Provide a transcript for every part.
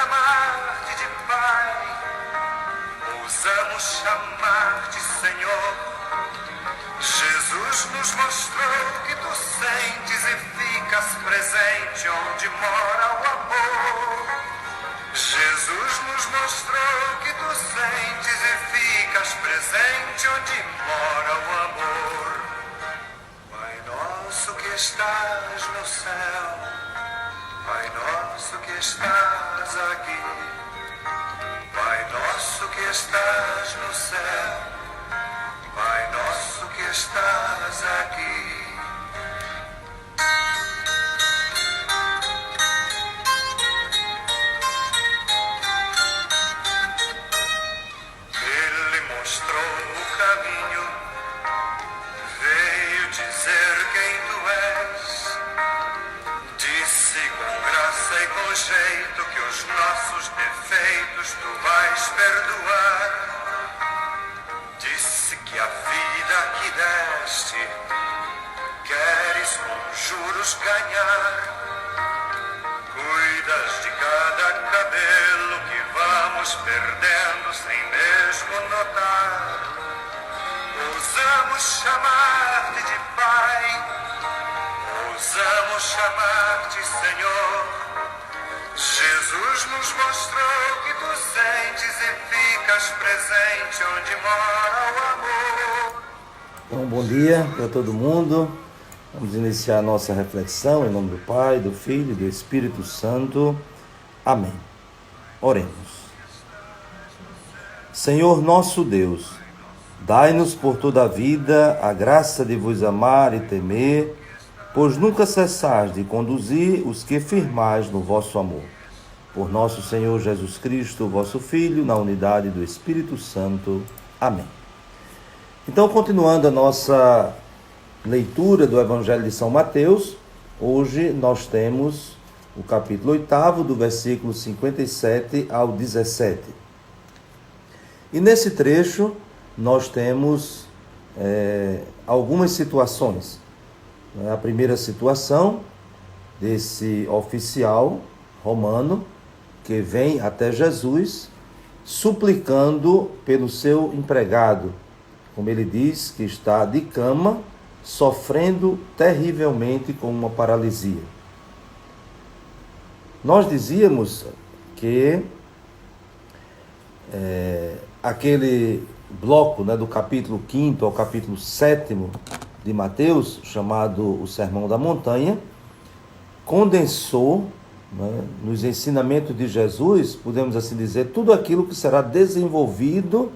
chamar-te de Pai, ousamos chamar-te Senhor. Jesus nos mostrou que tu sentes e ficas presente onde mora o amor. Jesus nos mostrou que tu sentes e ficas presente onde mora o amor. Pai nosso que estás no céu, Pai nosso que estás aqui, Pai nosso que estás no céu, Pai nosso que estás aqui. Ele mostrou o caminho, veio dizer quem tu és. Disse com graça e com jeito que os nossos defeitos tu vais perdoar. Disse que a vida que deste queres com juros ganhar. Cuidas de cada cabelo que vamos perdendo sem mesmo notar. Ousamos chamar-te de Pai, ousamos chamar-te Senhor. Jesus nos mostrou que tu sentes e ficas presente onde mora o amor. Então, bom dia para todo mundo. Vamos iniciar a nossa reflexão em nome do Pai, do Filho e do Espírito Santo. Amém. Oremos. Senhor nosso Deus, dai-nos por toda a vida a graça de vos amar e temer, pois nunca cessais de conduzir os que firmais no vosso amor. Por nosso Senhor Jesus Cristo, vosso Filho, na unidade do Espírito Santo. Amém. Então, continuando a nossa leitura do Evangelho de São Mateus, hoje nós temos o capítulo 8, do versículo 57 ao 17. E nesse trecho nós temos algumas situações. A primeira situação desse oficial romano que vem até Jesus suplicando pelo seu empregado, como ele diz, que está de cama, sofrendo terrivelmente com uma paralisia. Nós dizíamos que aquele bloco, do capítulo 5 ao capítulo 7 de Mateus, chamado o Sermão da Montanha, condensou, nos ensinamentos de Jesus, podemos assim dizer, tudo aquilo que será desenvolvido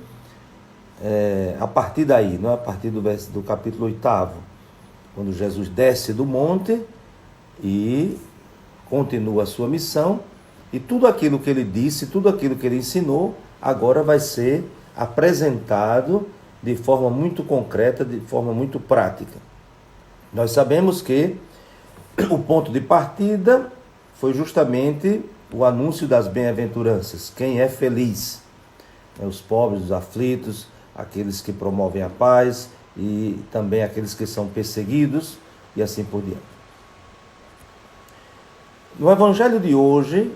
a partir daí, a partir do capítulo 8, quando Jesus desce do monte e continua a sua missão, e tudo aquilo que ele disse, tudo aquilo que ele ensinou, agora vai ser apresentado de forma muito concreta, de forma muito prática. Nós sabemos que o ponto de partida foi justamente o anúncio das bem-aventuranças. Quem é feliz? Os pobres, os aflitos, aqueles que promovem a paz e também aqueles que são perseguidos e assim por diante. No Evangelho de hoje,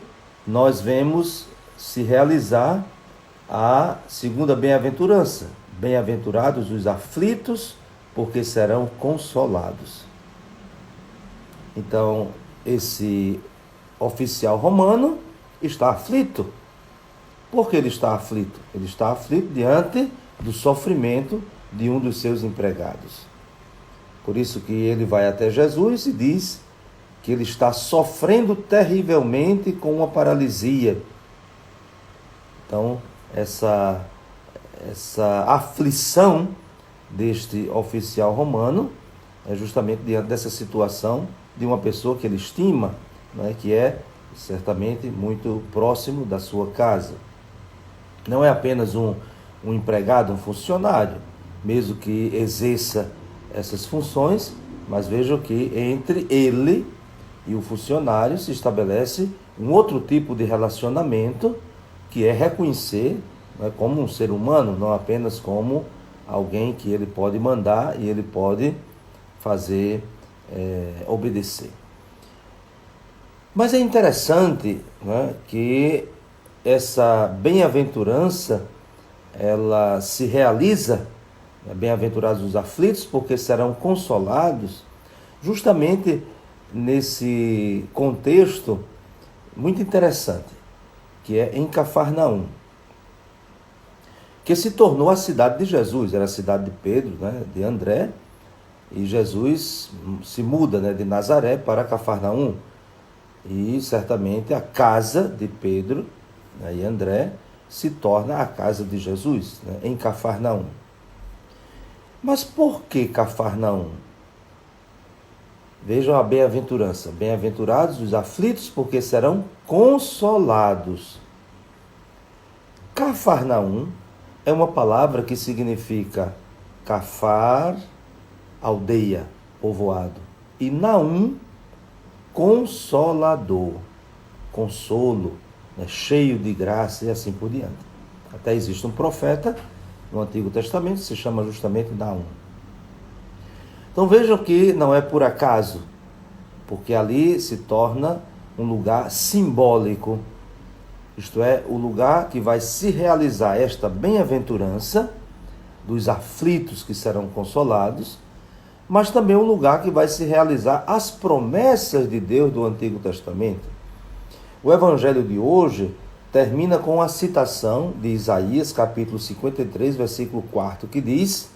nós vemos se realizar a segunda bem-aventurança. Bem-aventurados os aflitos, porque serão consolados. Então, esse oficial romano está aflito. Por que ele está aflito? Ele está aflito diante do sofrimento de um dos seus empregados. Por isso que ele vai até Jesus e diz que ele está sofrendo terrivelmente com uma paralisia. Então, essa aflição deste oficial romano é justamente diante dessa situação de uma pessoa que ele estima, que é certamente muito próximo da sua casa. Não é apenas um empregado, um funcionário, mesmo que exerça essas funções, mas vejam que entre ele e o funcionário se estabelece um outro tipo de relacionamento, que é reconhecer como um ser humano, não apenas como alguém que ele pode mandar e ele pode fazer obedecer. Mas é interessante que essa bem-aventurança, ela se realiza, bem-aventurados os aflitos, porque serão consolados, justamente nesse contexto muito interessante, que é em Cafarnaum, que se tornou a cidade de Jesus. Era a cidade de Pedro, né, de André, e Jesus se muda, né, de Nazaré para Cafarnaum, e certamente a casa de Pedro, né, e André se torna a casa de Jesus, né, em Cafarnaum. Mas por que Cafarnaum? Vejam a bem-aventurança. Bem-aventurados os aflitos, porque serão consolados. Cafarnaum é uma palavra que significa Cafar, aldeia, povoado, e Naum, consolador, consolo, né, cheio de graça e assim por diante. Até existe um profeta no Antigo Testamento que se chama justamente Naum. Então vejam que não é por acaso, porque ali se torna um lugar simbólico, isto é, o lugar que vai se realizar esta bem-aventurança dos aflitos que serão consolados, mas também um lugar que vai se realizar as promessas de Deus do Antigo Testamento. O Evangelho de hoje termina com a citação de Isaías, capítulo 53, versículo 4, que diz: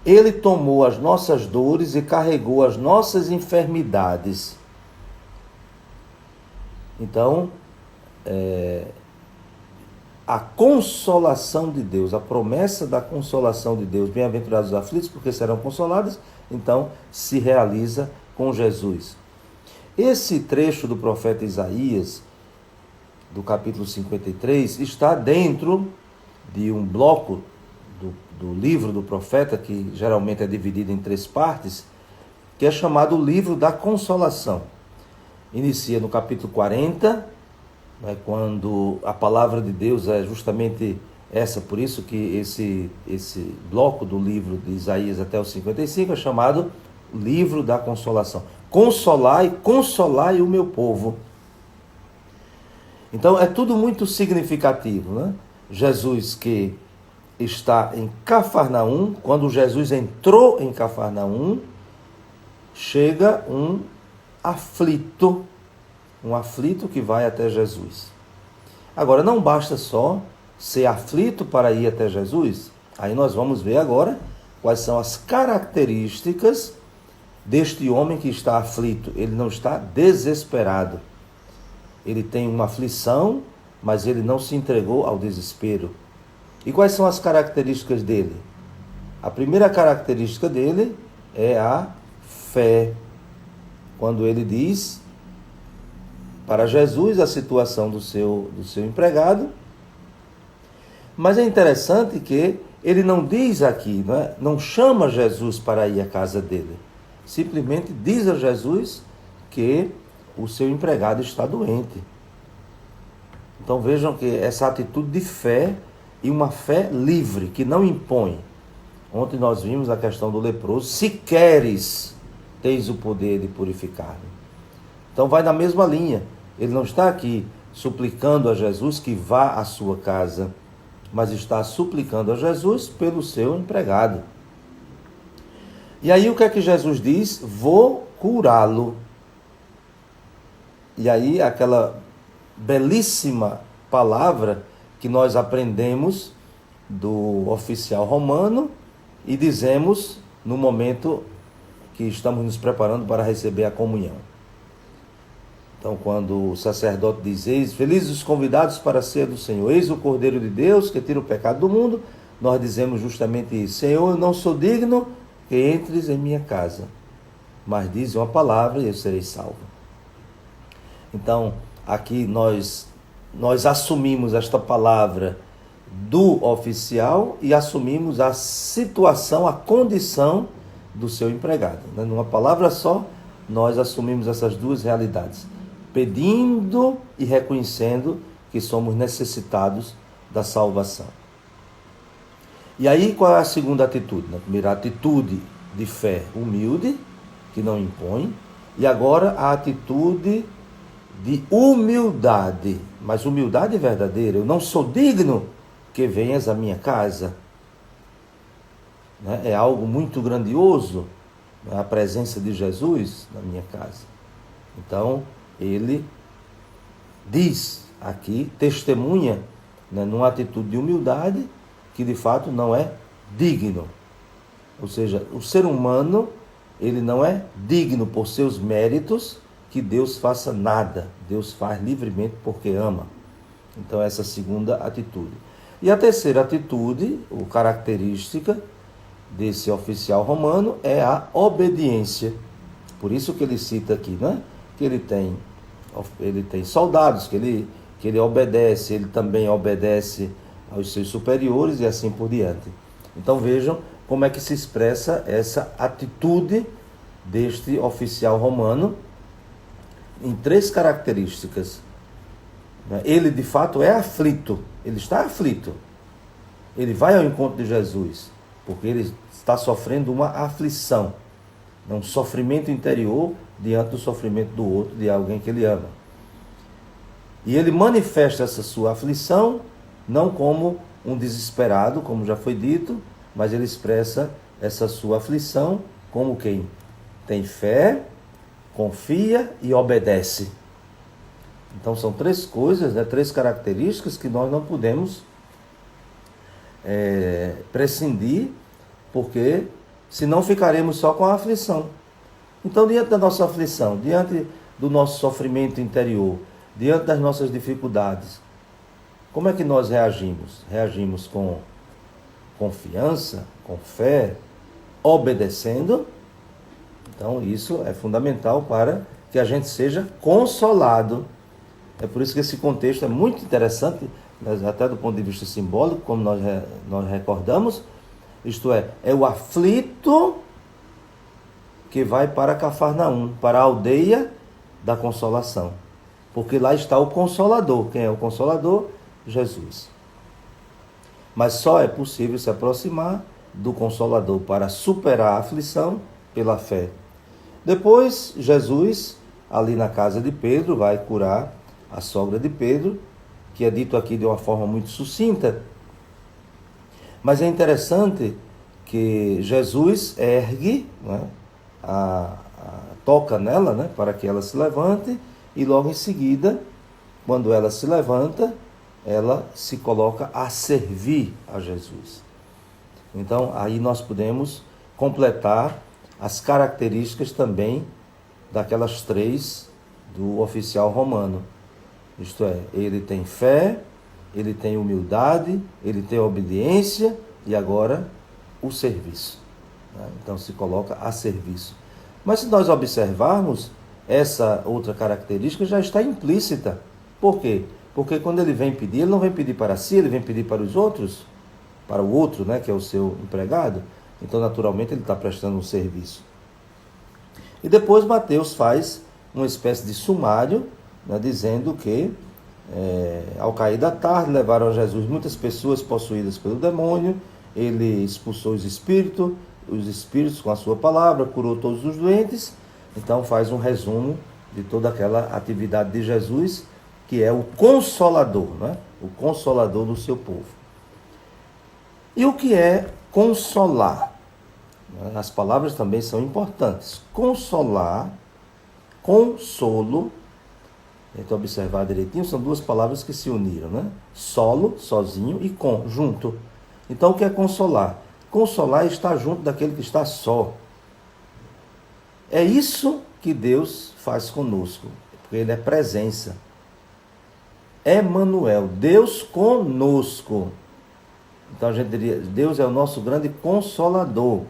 Ele tomou as nossas dores e carregou as nossas enfermidades. Então, a consolação de Deus, a promessa da consolação de Deus, bem-aventurados os aflitos, porque serão consolados, então se realiza com Jesus. Esse trecho do profeta Isaías, do capítulo 53, está dentro de um bloco do livro do profeta, que geralmente é dividido em 3 partes, que é chamado o livro da consolação. Inicia no capítulo 40, né, quando a palavra de Deus é justamente essa, por isso que esse bloco do livro de Isaías até o 55 é chamado livro da consolação. Consolai o meu povo. Então é tudo muito significativo, né? Jesus que está em Cafarnaum, quando Jesus entrou em Cafarnaum, chega um aflito que vai até Jesus. Agora, não basta só ser aflito para ir até Jesus. Aí nós vamos ver agora quais são as características deste homem que está aflito. Ele não está desesperado. Ele tem uma aflição, mas ele não se entregou ao desespero. E quais são as características dele? A primeira característica dele é a fé. Quando ele diz para Jesus a situação do seu empregado. Mas é interessante que ele não diz aqui, não chama Jesus para ir à casa dele. Simplesmente diz a Jesus que o seu empregado está doente. Então vejam que essa atitude de fé, e uma fé livre, que não impõe. Ontem nós vimos a questão do leproso: se queres, tens o poder de purificar-me. Então vai na mesma linha. Ele não está aqui suplicando a Jesus que vá à sua casa, mas está suplicando a Jesus pelo seu empregado. E aí o que é que Jesus diz? Vou curá-lo. E aí aquela belíssima palavra que nós aprendemos do oficial romano e dizemos no momento que estamos nos preparando para receber a comunhão. Então, quando o sacerdote diz: eis, felizes os convidados para a ceia do Senhor, eis o Cordeiro de Deus que tira o pecado do mundo, nós dizemos justamente isso: Senhor, eu não sou digno que entres em minha casa, mas diz uma palavra e eu serei salvo. Então, aqui nós assumimos esta palavra do oficial e assumimos a situação, a condição do seu empregado. Numa palavra só, nós assumimos essas duas realidades, pedindo e reconhecendo que somos necessitados da salvação. E aí, qual é a segunda atitude? Na primeira, atitude de fé humilde, que não impõe, e agora a atitude de humildade, mas humildade verdadeira. Eu não sou digno que venhas à minha casa. Né? É algo muito grandioso, né? A presença de Jesus na minha casa. Então, ele diz aqui, testemunha, né, numa atitude de humildade, que de fato não é digno. Ou seja, o ser humano, ele não é digno por seus méritos que Deus faça nada. Deus faz livremente porque ama. Então, essa é a segunda atitude. E a terceira atitude, ou característica desse oficial romano, é a obediência. Por isso que ele cita aqui, né? Que ele tem soldados, que ele obedece, ele também obedece aos seus superiores e assim por diante. Então vejam como é que se expressa essa atitude deste oficial romano em três características. Ele de fato é aflito, ele está aflito. Ele vai ao encontro de Jesus, porque ele está sofrendo uma aflição, um sofrimento interior diante do sofrimento do outro, de alguém que ele ama. E ele manifesta essa sua aflição, não como um desesperado, como já foi dito, mas ele expressa essa sua aflição como quem tem fé, confia e obedece. Então são três coisas, né, três características que nós não podemos prescindir, porque senão ficaremos só com a aflição. Então, diante da nossa aflição, diante do nosso sofrimento interior, diante das nossas dificuldades, como é que nós reagimos? Reagimos com confiança, com fé, obedecendo? Então, isso é fundamental para que a gente seja consolado. É por isso que esse contexto é muito interessante, até do ponto de vista simbólico, como nós recordamos. Isto é o aflito que vai para Cafarnaum, para a aldeia da consolação. Porque lá está o Consolador. Quem é o Consolador? Jesus. Mas só é possível se aproximar do Consolador para superar a aflição pela fé. Depois, Jesus, ali na casa de Pedro, vai curar a sogra de Pedro, que é dito aqui de uma forma muito sucinta. Mas é interessante que Jesus ergue, né, toca nela, né, para que ela se levante, e logo em seguida, quando ela se levanta, ela se coloca a servir a Jesus. Então, aí nós podemos completar as características também daquelas três do oficial romano. Isto é, ele tem fé, ele tem humildade, ele tem obediência e agora o serviço. Então se coloca a serviço. Mas se nós observarmos, essa outra característica já está implícita. Por quê? Porque quando ele vem pedir, ele não vem pedir para si, ele vem pedir para os outros, para o outro, né, que é o seu empregado. Então, naturalmente, ele está prestando um serviço. E depois Mateus faz uma espécie de sumário, né, dizendo que, ao cair da tarde, levaram a Jesus muitas pessoas possuídas pelo demônio, ele expulsou os espíritos com a sua palavra, curou todos os doentes. Então faz um resumo de toda aquela atividade de Jesus, que é o Consolador, né? O Consolador do seu povo. E o que é consolar? As palavras também são importantes. Consolar, consolo, então observar direitinho, são duas palavras que se uniram, né? Solo, sozinho, e com, junto. Então o que é consolar? Consolar é estar junto daquele que está só. É isso que Deus faz conosco, porque Ele é presença. Emmanuel, Deus conosco. Então a gente diria, Deus é o nosso grande consolador.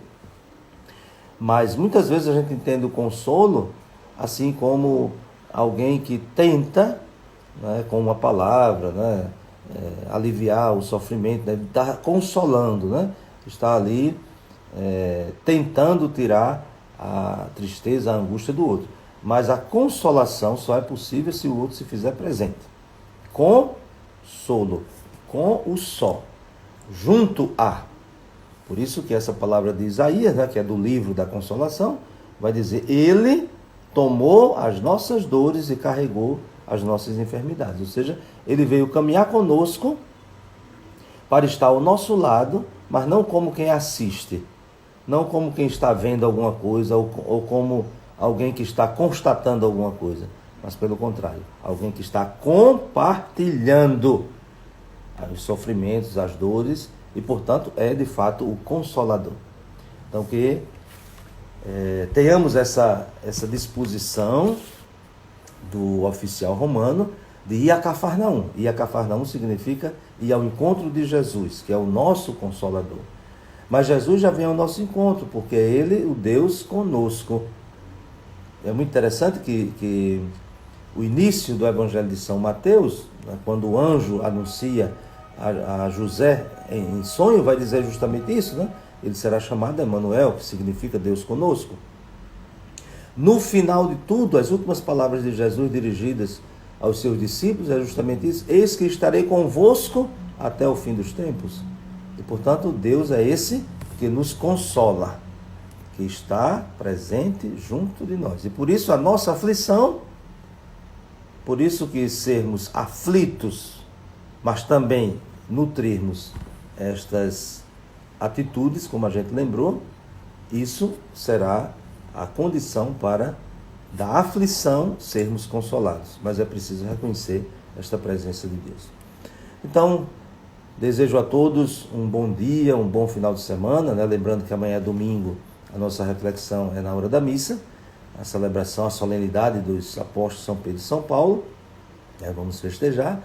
Mas muitas vezes a gente entende o consolo assim como alguém que tenta, né, com uma palavra, né, aliviar o sofrimento, né, está consolando, né, está ali tentando tirar a tristeza, a angústia do outro. Mas a consolação só é possível se o outro se fizer presente. Consolo, com o só, junto a. Por isso que essa palavra de Isaías, né, que é do livro da consolação, vai dizer, ele tomou as nossas dores e carregou as nossas enfermidades. Ou seja, ele veio caminhar conosco para estar ao nosso lado, mas não como quem assiste, não como quem está vendo alguma coisa ou como alguém que está constatando alguma coisa, mas pelo contrário, alguém que está compartilhando os sofrimentos, as dores e, portanto, é de fato o Consolador. Então, que tenhamos essa disposição do oficial romano de ir a Cafarnaum. Ir a Cafarnaum significa ir ao encontro de Jesus, que é o nosso Consolador. Mas Jesus já vem ao nosso encontro, porque é Ele, o Deus, conosco. É muito interessante que o início do Evangelho de São Mateus, quando o anjo anuncia a José em sonho, vai dizer justamente isso, né? Ele será chamado Emanuel, que significa Deus conosco. No final de tudo, as últimas palavras de Jesus dirigidas aos seus discípulos é justamente isso: eis que estarei convosco até o fim dos tempos. E, portanto, Deus é esse que nos consola, que está presente junto de nós. E por isso a nossa aflição, por isso que sermos aflitos, mas também nutrirmos estas atitudes, como a gente lembrou, isso será a condição para da aflição sermos consolados. Mas é preciso reconhecer esta presença de Deus. Então, desejo a todos um bom dia, um bom final de semana, né? Lembrando que amanhã é domingo, a nossa reflexão é na hora da missa, a celebração, a solenidade dos apóstolos São Pedro e São Paulo, vamos festejar,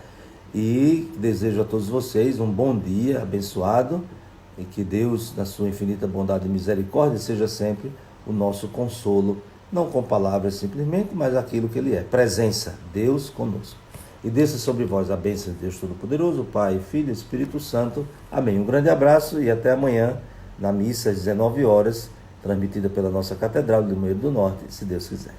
e desejo a todos vocês um bom dia abençoado, e que Deus, na sua infinita bondade e misericórdia, seja sempre o nosso consolo, não com palavras simplesmente, mas aquilo que Ele é, presença, Deus conosco. E desça sobre vós a bênção de Deus Todo-Poderoso, Pai, Filho e Espírito Santo. Amém. Um grande abraço e até amanhã, na missa às 19 horas, transmitida pela nossa Catedral do Limoeiro do Norte, se Deus quiser.